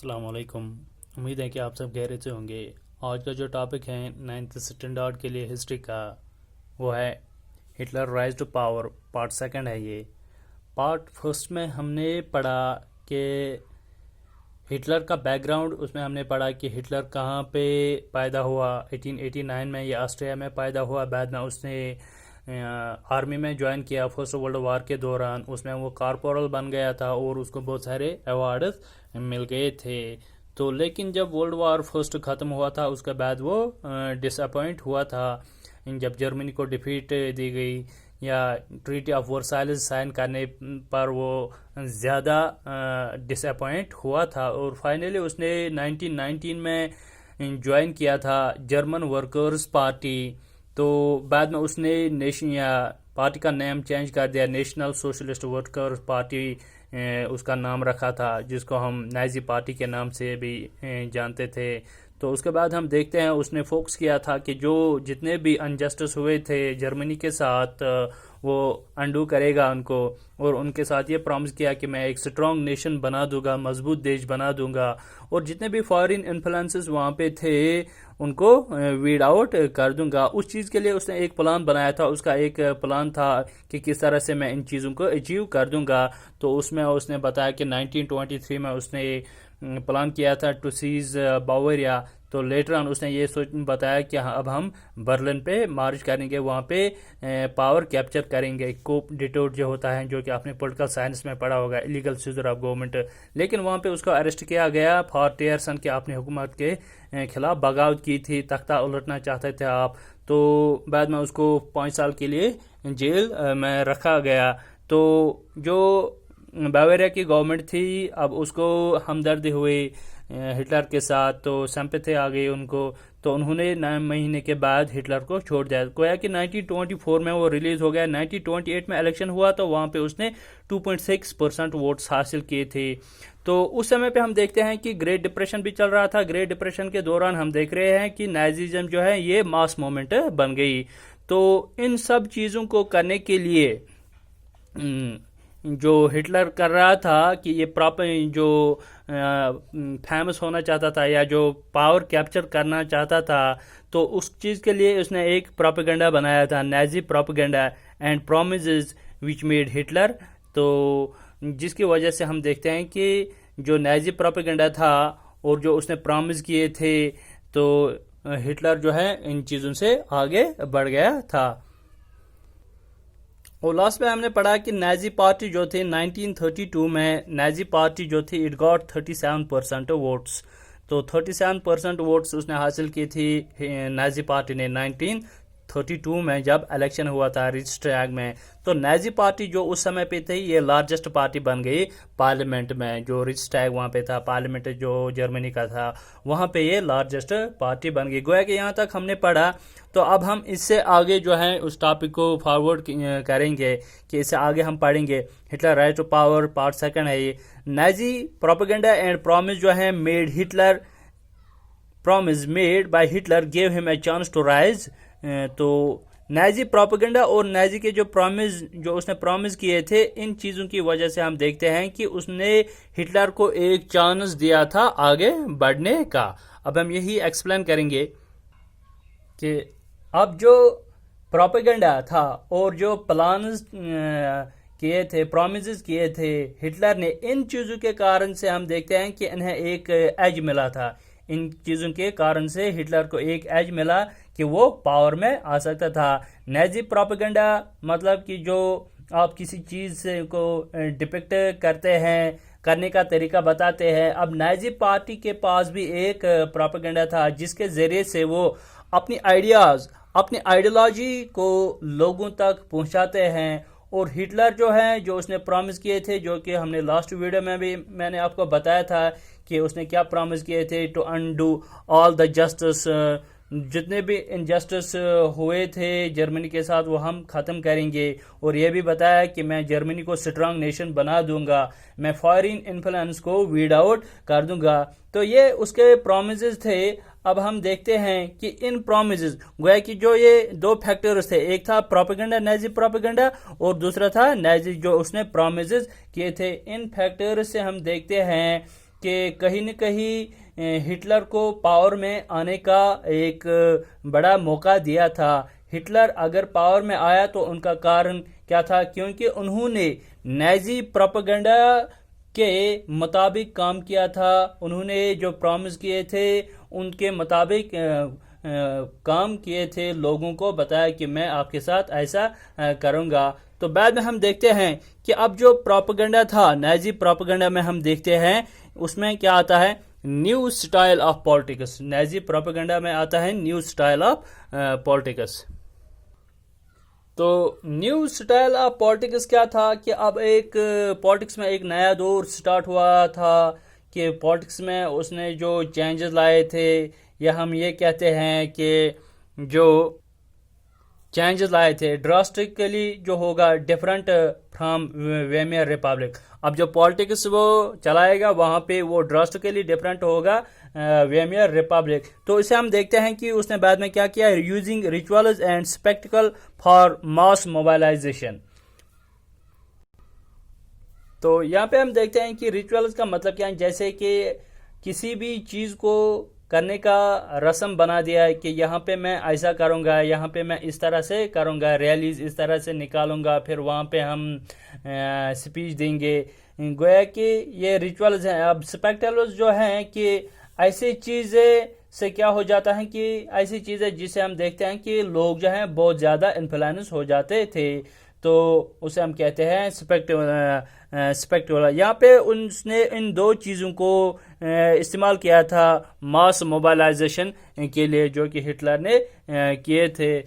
अस्सलाम वालेकुम। उम्मीद है कि आप सब खैरियत से होंगे। आज का जो टॉपिक है 9th स्टैंडर्ड के लिए हिस्ट्री का, वो है Hitler rise to power. Part second है ये। पार्ट फर्स्ट में हमने पढ़ा कि हिटलर का बैकग्राउंड, उसमें हमने पढ़ा कि हिटलर कहाँ पे पैदा हुआ। 1889 में ये ऑस्ट्रिया में पैदा हुआ। बाद में उसने आर्मी में ज्वाइन किया फर्स्ट वर्ल्ड वार के दौरान। उसमें वो कॉर्पोरल बन गया था और उसको बहुत सारे अवार्ड्स मिल गए थे। तो लेकिन जब वर्ल्ड वार फर्स्ट ख़त्म हुआ था उसके बाद वो डिसअपॉइंट हुआ था जब जर्मनी को डिफीट दी गई, या ट्रीटी ऑफ वर्साइल्स साइन करने पर वो ज़्यादा डिसअपॉइंट हुआ था। और फाइनली उसने 1919 में ज्वाइन किया था जर्मन वर्कर्स पार्टी। तो बाद में उसने नेशन या पार्टी का नेम चेंज कर दिया, नेशनल सोशलिस्ट वर्कर्स पार्टी उसका नाम रखा था, जिसको हम नाजी पार्टी के नाम से भी जानते थे। तो उसके बाद हम देखते हैं उसने फोकस किया था कि जो जितने भी अनजस्टिस हुए थे जर्मनी के साथ वो अंडू करेगा उनको, और उनके साथ ये प्रॉमिस किया कि मैं एक स्ट्रॉन्ग नेशन बना दूंगा, मजबूत देश बना दूंगा, और जितने भी फॉरेन इन्फ्लुएंसेस वहाँ पे थे उनको वीड आउट कर दूंगा। उस चीज़ के लिए उसने एक प्लान बनाया था। उसका एक प्लान था कि किस तरह से मैं इन चीज़ों को अचीव कर दूंगा। तो उसमें उसने बताया कि 1923 में उसने प्लान किया था टू सीज बावरिया। तो लेटर ऑन उसने ये सोच बताया कि हाँ, अब हम बर्लिन पे मार्च करेंगे, वहाँ पे पावर कैप्चर करेंगे। कोप डिटोर जो होता है, जो कि आपने पॉलिटिकल साइंस में पढ़ा होगा, इलीगल सीजर ऑफ गवर्नमेंट। लेकिन वहाँ पे उसको अरेस्ट किया गया फॉर टेयरसन के अपनी हुकूमत के खिलाफ बगावत की थी, तख्ता उलटना चाहते थे आप। तो बाद में उसको 5 साल के लिए जेल में रखा गया। तो जो बावेरिया की गवर्नमेंट थी, अब उसको हमदर्दी हुई हिटलर के साथ, तो सिंपैथी आ गई उनको। तो उन्होंने 9 महीने के बाद हिटलर को छोड़ दिया। गोया कि 1924 में वो रिलीज हो गया। 1928 में इलेक्शन हुआ तो वहाँ पे उसने 2.6% वोट्स हासिल किए थे। तो उस समय पे हम देखते हैं कि ग्रेट डिप्रेशन भी चल रहा था। ग्रेट डिप्रेशन के दौरान हम देख रहे हैं कि नाजिज्म जो है ये मास मूवमेंट बन गई। तो इन सब चीज़ों को करने के लिए जो हिटलर कर रहा था कि ये प्रॉपर जो फेमस होना चाहता था या जो पावर कैप्चर करना चाहता था, तो उस चीज़ के लिए उसने एक प्रोपेगेंडा बनाया था, Nazi propaganda and promises which made Hitler. तो जिसकी वजह से हम देखते हैं कि जो नाजी प्रोपेगेंडा था और जो उसने प्रॉमिस किए थे, तो हिटलर जो है इन चीज़ों से आगे बढ़ गया था। और लास्ट में हमने पढ़ा कि नाजी पार्टी जो थी 1932 में, नाजी पार्टी जो थी इट गॉट 37% वोट्स। तो 37% वोट्स उसने हासिल की थी नाजी पार्टी ने 1932 में जब इलेक्शन हुआ था रिक्सटैग में। तो नाजी पार्टी जो उस समय पे थी ये लार्जेस्ट पार्टी बन गई पार्लियामेंट में। जो रिक्सटैग वहाँ पे था, पार्लियामेंट जो जर्मनी का था, वहाँ पे ये लार्जेस्ट पार्टी बन गई। गोया कि यहाँ तक हमने पढ़ा। तो अब हम इससे आगे जो है उस टॉपिक को फॉरवर्ड करेंगे कि इससे आगे हम पढ़ेंगे Hitler rise to power. Part second है ये। नाजी प्रोपेगेंडा एंड प्रॉमिस जो है made Hitler, promise made by Hitler gave him a chance to rise. तो नाजी प्रोपेगेंडा और नाजी के जो प्रॉमिस जो उसने प्रॉमिस किए थे, इन चीज़ों की वजह से हम देखते हैं कि उसने हिटलर को एक चांस दिया था आगे बढ़ने का। अब हम यही एक्सप्लेन करेंगे कि अब जो प्रोपेगेंडा था और जो प्लान्स किए थे, प्रोमिस किए थे हिटलर ने, इन चीज़ों के कारण से हम देखते हैं कि इन्हें एक एज मिला था। इन चीज़ों के कारण से हिटलर को एक एज मिला कि वो पावर में आ सकता था। नाजी प्रोपेगेंडा मतलब कि जो आप किसी चीज़ को डिपिक्ट करते हैं, करने का तरीका बताते हैं। अब नाजी पार्टी के पास भी एक प्रोपेगेंडा था जिसके ज़रिए से वो अपनी आइडियाज़, अपनी आइडियोलॉजी को लोगों तक पहुंचाते हैं। और हिटलर जो है, जो उसने प्रॉमिस किए थे, जो कि हमने लास्ट वीडियो में भी मैंने आपको बताया था कि उसने क्या प्रॉमिस किए थे, to undo all the justice, जितने भी इनजस्टिस हुए थे जर्मनी के साथ वो हम ख़त्म करेंगे। और ये भी बताया कि मैं जर्मनी को स्ट्रांग नेशन बना दूंगा, मैं फॉरेन इन्फ्लुएंस को वीड आउट कर दूंगा। तो ये उसके प्रॉमिसेस थे। अब हम देखते हैं कि इन प्रोमिसेस, गोया कि जो ये दो फैक्टर्स थे, एक था प्रोपेगेंडा, नाजी प्रोपेगेंडा, और दूसरा था नाजी जो उसने प्रोमिसेस किए थे। इन फैक्टर्स से हम देखते हैं कि कहीं न कहीं हिटलर को पावर में आने का एक बड़ा मौका दिया था। हिटलर अगर पावर में आया तो उनका कारण क्या था? क्योंकि उन्होंने नाजी प्रोपेगेंडा के मुताबिक काम किया था। उन्होंने जो प्रॉमिस किए थे उनके मुताबिक काम किए थे, लोगों को बताया कि मैं आपके साथ ऐसा करूंगा। तो बाद में हम देखते हैं कि अब जो प्रोपेगेंडा था, नाजी प्रोपेगेंडा में हम देखते हैं उसमें क्या आता है, new style of politics. Nazi propaganda में आता है न्यू स्टाइल ऑफ पॉलिटिक्स। तो न्यू स्टाइल ऑफ पॉलिटिक्स क्या था कि अब एक पॉलिटिक्स में एक नया दौर स्टार्ट हुआ था कि पॉलिटिक्स में उसने जो चेंजेस लाए थे, या हम ये कहते हैं कि जो चेंजेस लाए थे ड्रास्टिकली जो होगा डिफरेंट फ्रॉम वेमियर रिपब्लिक। अब जो पॉलिटिक्स वो चलाएगा वहाँ पे वो ड्रास्टिकली डिफरेंट होगा वेमियर रिपब्लिक। तो इसे हम देखते हैं कि उसने बाद में क्या किया, using rituals and spectacle for mass mobilisation. तो यहाँ पे हम देखते हैं कि रिचुअल्स का मतलब क्या है, जैसे कि किसी भी चीज़ को करने का रस्म बना दिया है कि यहाँ पे मैं ऐसा करूँगा, यहाँ पे मैं इस तरह से करूँगा, रैलीज इस तरह से निकालूंगा, फिर वहाँ पे हम स्पीच देंगे। गोया कि ये रिचुअल्स हैं। अब स्पेक्टिकल्स जो हैं कि ऐसी चीज़ें से क्या हो जाता है कि ऐसी चीज़ें जिसे हम देखते हैं कि लोग जो हैं बहुत ज़्यादा इन्फ्लुएंस हो जाते थे, तो उसे हम कहते हैं स्पेक्टिकल। यहाँ पे उसने इन दो चीज़ों को इस्तेमाल किया था मास मोबाइलाइजेशन के लिए, जो कि हिटलर ने किए थे।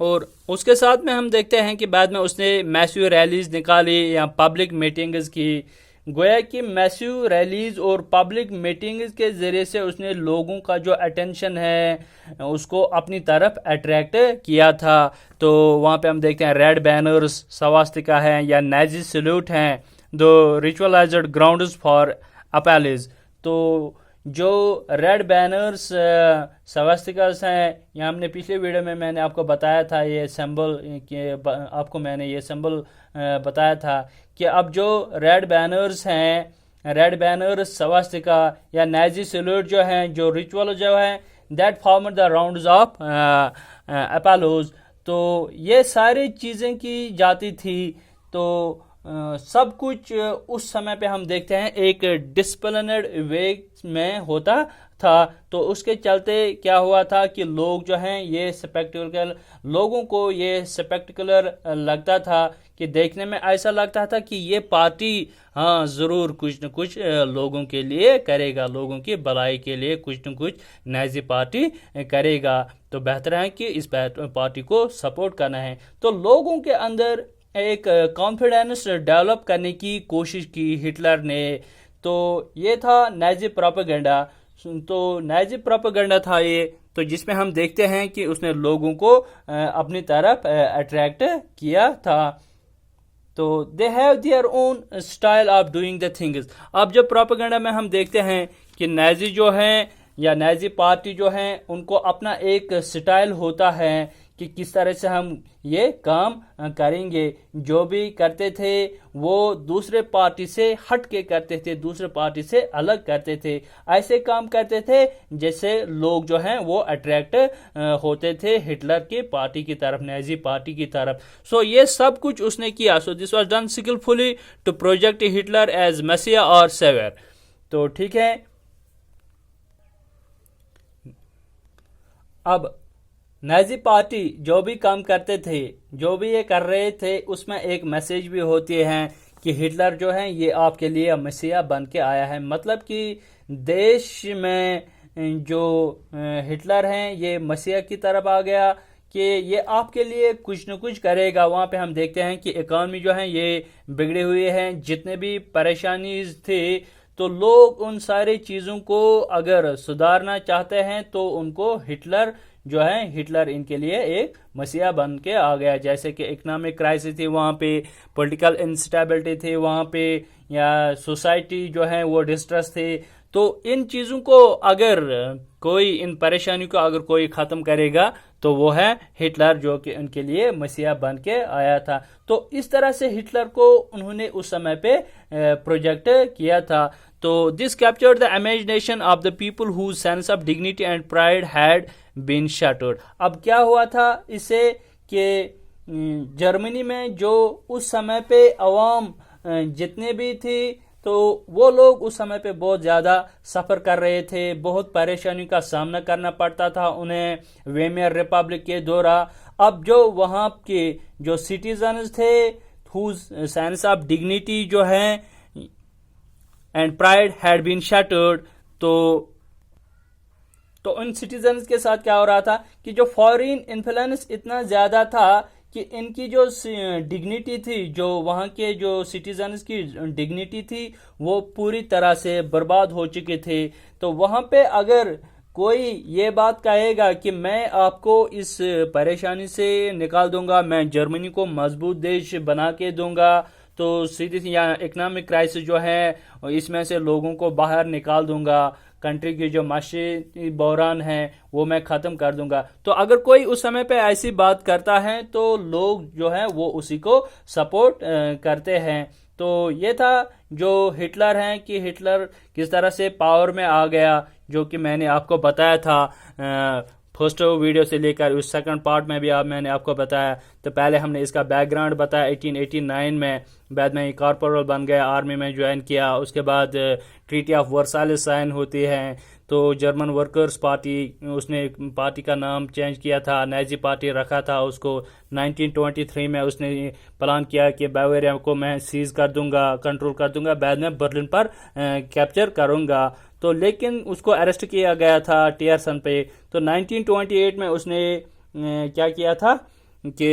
और उसके साथ में हम देखते हैं कि बाद में उसने मैसिव रैलीज निकाली या पब्लिक मीटिंग्स की। गोया कि मैसिव रैलीज और पब्लिक मीटिंग्स के ज़रिए से उसने लोगों का जो अटेंशन है उसको अपनी तरफ अट्रैक्ट किया था। तो वहाँ पे हम देखते हैं रेड बैनर्स, सवास्तिका है या नाजी सल्यूट हैं, दो रिचुअलाइज्ड ग्राउंड्स फॉर अपैलेज। तो जो रेड बैनर्स सवास्तिकास हैं, या हमने पिछले वीडियो में मैंने आपको बताया था ये सिंबल आपको मैंने ये सिंबल बताया था कि अब जो रेड बैनर्स हैं, रेड बैनर्स सवास्तिका या नाजी सल्यूट जो हैं, जो रिचुअल जो है that form the rounds of apologies. तो ये सारी चीज़ें की जाती थी। तो सब कुछ उस समय पे हम देखते हैं एक डिसिप्लिनड वे में होता था। तो उसके चलते क्या हुआ था कि लोग जो हैं ये स्पेक्टिकल, लोगों को ये स्पेक्टिकुलर लगता था कि देखने में ऐसा लगता था कि ये पार्टी हाँ ज़रूर कुछ न कुछ लोगों के लिए करेगा, लोगों की भलाई के लिए कुछ न कुछ नाजी पार्टी करेगा। तो बेहतर है कि इस पार्टी को सपोर्ट करना है। तो लोगों के अंदर एक कॉन्फिडेंस डेवलप करने की कोशिश की हिटलर ने। तो ये था नाजी प्रोपेगेंडा। तो नाजी प्रोपेगेंडा था ये, तो जिसमें हम देखते हैं कि उसने लोगों को अपनी तरफ अट्रैक्ट किया था। तो they have their own style of doing the things. अब जब प्रोपेगेंडा में हम देखते हैं कि नाजी जो हैं या नाजी पार्टी जो हैं उनको अपना एक स्टाइल होता है कि किस तरह से हम ये काम करेंगे। जो भी करते थे वो दूसरे पार्टी से हट के करते थे, दूसरे पार्टी से अलग करते थे, ऐसे काम करते थे जैसे लोग जो हैं वो अट्रैक्ट होते थे हिटलर की पार्टी की तरफ, नाजी पार्टी की तरफ। सो ये सब कुछ उसने किया। So this was done skillfully to project Hitler as मसीहा और सेवर। तो ठीक है, अब नाजी पार्टी जो भी काम करते थे, जो भी ये कर रहे थे, उसमें एक मैसेज भी होती है कि हिटलर जो है ये आपके लिए मसीहा बन के आया है। मतलब कि देश में जो हिटलर हैं ये मसीहा की तरफ आ गया कि ये आपके लिए कुछ न कुछ करेगा। वहाँ पे हम देखते हैं कि इकॉनमी जो है ये बिगड़े हुए हैं, जितने भी परेशानी थे, तो लोग उन सारी चीज़ों को अगर सुधारना चाहते हैं तो उनको हिटलर जो है, हिटलर इनके लिए एक मसीहा बन के आ गया। जैसे कि इकोनॉमिक क्राइसिस थी वहाँ पे, पॉलिटिकल इंस्टेबिलिटी थी वहाँ पे, या सोसाइटी जो है वो डिस्ट्रेस थे, तो इन चीज़ों को अगर कोई, इन परेशानियों को अगर कोई ख़त्म करेगा तो वो है हिटलर, जो कि उनके लिए मसीहा बन के आया था। तो इस तरह से हिटलर को उन्होंने उस समय पे प्रोजेक्ट किया था। तो this captured the imagination of the people whose sense of dignity and pride had been shattered. अब क्या हुआ था इससे कि जर्मनी में जो उस समय पे अवाम जितने भी थी, तो वो लोग उस समय पे बहुत ज़्यादा सफ़र कर रहे थे, बहुत परेशानियों का सामना करना पड़ता था उन्हें वेमियर रिपब्लिक के दौरान। अब जो वहाँ के जो सिटीजन्स थे हुज सेंस ऑफ डिग्निटी जो है and pride had been shattered, तो उन सिटीजन्स के साथ क्या हो रहा था कि जो फॉरेन इन्फ्लुएंस इतना ज़्यादा था कि इनकी जो डिग्निटी थी, जो वहाँ के जो सिटीजन्स की डिग्निटी थी, वो पूरी तरह से बर्बाद हो चुके थे। तो वहाँ पे अगर कोई ये बात कहेगा कि मैं आपको इस परेशानी से निकाल दूंगा, मैं जर्मनी को मजबूत देश बना के दूंगा, तो सीधी सी यहाँ इकोनॉमिक क्राइसिस जो है इसमें से लोगों को बाहर निकाल दूंगा, कंट्री की जो माशी बहरान है वो मैं ख़त्म कर दूंगा। तो अगर कोई उस समय पे ऐसी बात करता है तो लोग जो है वो उसी को सपोर्ट करते हैं। तो ये था जो हिटलर हैं कि हिटलर किस तरह से पावर में आ गया, जो कि मैंने आपको बताया था फर्स्ट वीडियो से लेकर उस सेकंड पार्ट में भी मैंने आपको बताया। तो पहले हमने इसका बैकग्राउंड बताया 1889 में, बाद में कॉर्पोरल बन गया, आर्मी में ज्वाइन किया, उसके बाद ट्रीटी ऑफ वर्साइलेस साइन होती है, तो जर्मन वर्कर्स पार्टी, उसने पार्टी का नाम चेंज किया था, नाजी पार्टी रखा था उसको। 1923 में उसने प्लान किया कि बावेरिया को मैं सीज कर दूंगा, कंट्रोल कर दूंगा, बाद में बर्लिन पर कैप्चर करूंगा। तो लेकिन उसको अरेस्ट किया गया था टियरसन पे। तो 1928 में उसने क्या किया था कि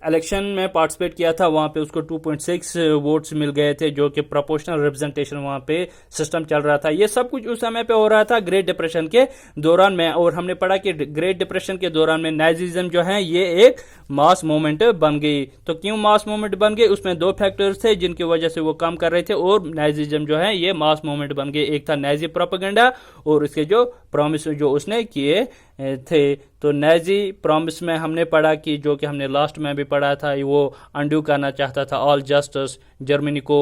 इलेक्शन में पार्टिसिपेट किया था, वहाँ पे उसको 2.6 वोट्स मिल गए थे, जो कि प्रोपोर्शनल रिप्रेजेंटेशन वहाँ पे सिस्टम चल रहा था। ये सब कुछ उस समय पे हो रहा था ग्रेट डिप्रेशन के दौरान में। और हमने पढ़ा कि ग्रेट डिप्रेशन के दौरान में नाजिज्म जो है ये एक मास मूवमेंट बन गई। तो क्यों मास मूवमेंट बन गई, उसमें दो फैक्टर्स थे जिनकी वजह से वो काम कर रहे थे और नाजिज्म जो है ये मास मूवमेंट बन गई। एक था नाजी प्रोपेगेंडा और उसके जो प्रॉमिस जो उसने किए थे। तो नाजी प्रॉमिस में हमने पढ़ा कि, जो कि हमने लास्ट में भी पढ़ा था, वो अंडू करना चाहता था ऑल जस्टिस, जर्मनी को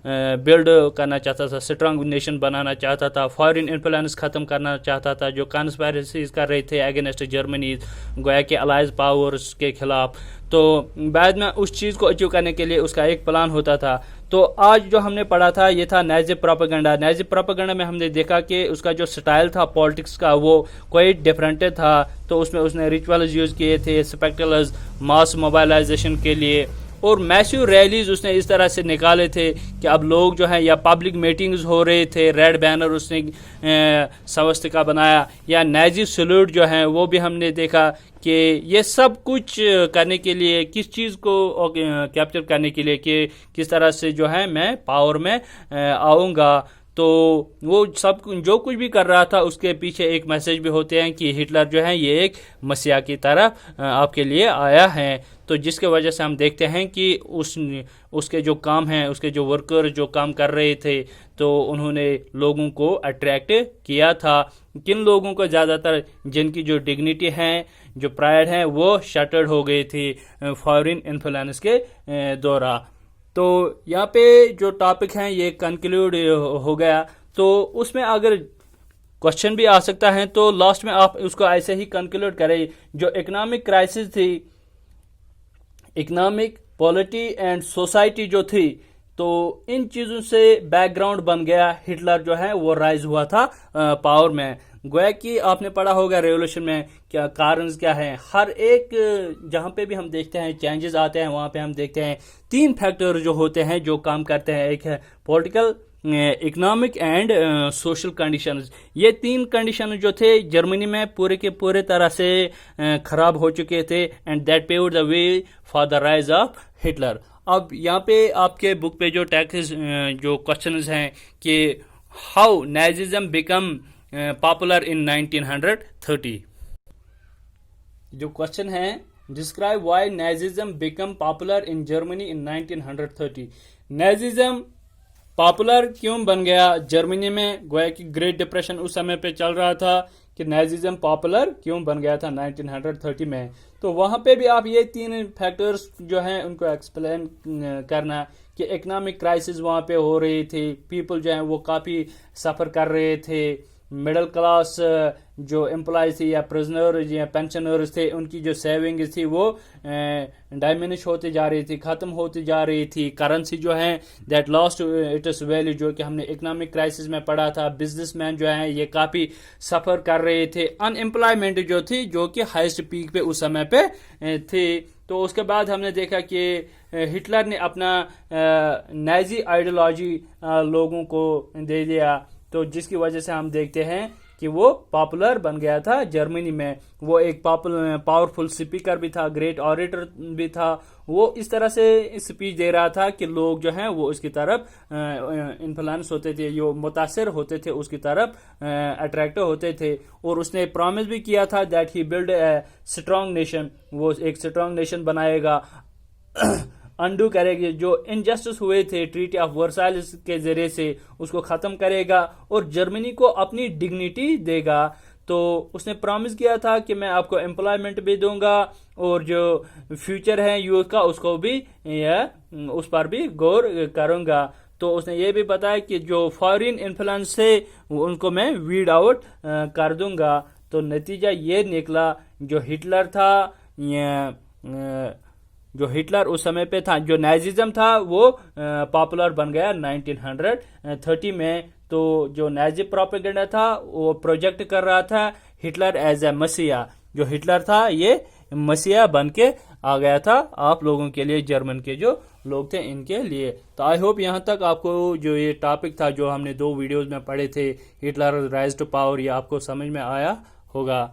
बिल्ड करना चाहता था, स्ट्रांग नेशन बनाना चाहता था, फॉरेन इन्फ्लुएंस खत्म करना चाहता था, जो कॉन्स्पिरेसीज कर रहे थे अगेंस्ट जर्मनी, गोया के अलाइज पावर्स के खिलाफ। तो बाद में उस चीज़ को अचीव करने के लिए उसका एक प्लान होता था। तो आज जो हमने पढ़ा था ये था नाजी प्रोपेगेंडा। नाजी प्रोपेगेंडा में हमने देखा कि उसका जो स्टाइल था पॉलिटिक्स का वो कोई डिफरेंट था। तो उसमें उसने रिचुअल्स यूज़ किए थे, स्पेक्टल्स, मास मोबाइलाइजेशन के लिए, और मैसिव रैलीज उसने इस तरह से निकाले थे कि अब लोग जो है, या पब्लिक मीटिंग्स हो रहे थे, रेड बैनर उसने स्वस्तिका बनाया, या नाजी सैल्यूट जो है वो भी हमने देखा कि ये सब कुछ करने के लिए, किस चीज़ को कैप्चर करने के लिए कि किस तरह से जो है मैं पावर में आऊँगा। तो वो सब जो कुछ भी कर रहा था उसके पीछे एक मैसेज भी होते हैं कि हिटलर जो है ये एक मसीहा की तरह आपके लिए आया है। तो जिसके वजह से हम देखते हैं कि उसके जो काम हैं, उसके जो वर्कर जो काम कर रहे थे, तो उन्होंने लोगों को अट्रैक्ट किया था। किन लोगों को? ज़्यादातर जिनकी जो डिग्निटी है, जो प्राइड है, वो शटर्ड हो गई थी फॉरेन इन्फ्लुएंस के दौरान। तो यहाँ पे जो टॉपिक हैं ये कंक्लूड हो गया। तो उसमें अगर क्वेश्चन भी आ सकता है तो लास्ट में आप उसको ऐसे ही कंक्लूड करें। जो इकोनॉमिक क्राइसिस थी, इकोनॉमिक, पॉलिटी एंड सोसाइटी जो थी, तो इन चीज़ों से बैकग्राउंड बन गया, हिटलर जो है वो राइज हुआ था पावर में। गोया कि आपने पढ़ा होगा रेवोल्यूशन में क्या कारण क्या है। हर एक जहाँ पे भी हम देखते हैं चेंजेस आते हैं, वहाँ पे हम देखते हैं तीन फैक्टर जो होते हैं जो काम करते हैं। एक है political, economic and social conditions. ये तीन कंडीशन जो थे जर्मनी में पूरे के पूरे तरह से खराब हो चुके थे, and that paved the way for the rise of Hitler. अब यहाँ पे आपके बुक पे जो टैक्स जो क्वेश्चंस हैं कि how Nazism become popular in 1930। जो क्वेश्चन है, describe why Nazism become popular in Germany in 1930। Nazism popular क्यों बन गया जर्मनी में? गोया कि ग्रेट डिप्रेशन उस समय पे चल रहा था कि नाजिज्म पॉपुलर क्यों बन गया था 1930 में। तो वहां पे भी आप ये 3 फैक्टर्स जो हैं उनको एक्सप्लेन करना कि इकोनॉमिक क्राइसिस वहां पे हो रही थी, पीपल जो हैं वो काफ़ी सफ़र कर रहे थे, मिडिल क्लास जो एम्प्लॉयज थी या प्रिजनर या पेंशनर्स थे उनकी जो सेविंग्स थी वो डायमिनिश होती जा रही थी, ख़त्म होती जा रही थी। करेंसी जो है that lost it is value, जो कि हमने इकोनॉमिक क्राइसिस में पढ़ा था। बिजनेसमैन जो है ये काफ़ी सफ़र कर रहे थे। अनएम्प्लॉयमेंट जो थी जो कि हाईएस्ट पीक पे उस समय पे थी। तो उसके बाद हमने देखा कि हिटलर ने अपना नाजी आइडियोलॉजी लोगों को दे दिया, तो जिसकी वजह से हम देखते हैं कि वो पॉपुलर बन गया था जर्मनी में। वो एक पावरफुल स्पीकर भी था, ग्रेट ऑरेटर भी था। वो इस तरह से स्पीच दे रहा था कि लोग जो हैं वो उसकी तरफ इन्फ्लुएंस होते थे, जो मुतासिर होते थे उसकी तरफ अट्रैक्ट होते थे। और उसने प्रॉमिस भी किया था that he build a strong nation, वो एक स्ट्रॉन्ग नेशन बनाएगा, अंडू करेगी जो इनजस्टिस हुए थे ट्रीटी ऑफ वर्साइल्स के जरिए से, उसको ख़त्म करेगा और जर्मनी को अपनी डिग्निटी देगा। तो उसने प्रॉमिस किया था कि मैं आपको एम्प्लॉयमेंट भी दूंगा और जो फ्यूचर है यूथ का उसको भी उस पर भी गौर करूंगा। तो उसने ये भी बताया कि जो फॉरेन इन्फ्लुएंस से उनको मैं वीड आउट कर दूंगा। तो नतीजा ये निकला, जो हिटलर था जो हिटलर उस समय पे था, जो नाजिज्म था वो पॉपुलर बन गया 1930 में। तो जो नाजी प्रोपेगेंडा था वो प्रोजेक्ट कर रहा था हिटलर एज ए मसीहा। जो हिटलर था ये मसीहा बन के आ गया था आप लोगों के लिए, जर्मन के जो लोग थे इनके लिए। तो आई होप यहाँ तक आपको जो ये टॉपिक था जो हमने 2 वीडियोस में पढ़े थे, हिटलर राइज टू पावर, ये आपको समझ में आया होगा।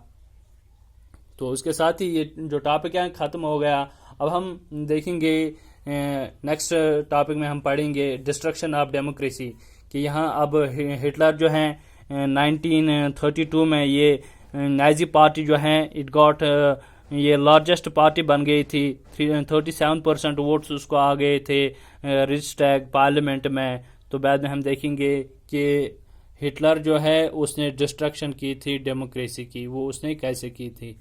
तो उसके साथ ही ये जो टॉपिक है ख़त्म हो गया। अब हम देखेंगे नेक्स्ट टॉपिक में हम पढ़ेंगे डिस्ट्रक्शन ऑफ डेमोक्रेसी, कि यहाँ अब हिटलर जो है 1932 में ये नाजी पार्टी जो है इट गॉट ये लार्जेस्ट पार्टी बन गई थी। 37% वोट्स उसको आ गए थे रिचस्टैग पार्लियामेंट में। तो बाद में हम देखेंगे कि हिटलर जो है उसने डिस्ट्रक्शन की थी डेमोक्रेसी की, वो उसने कैसे की थी।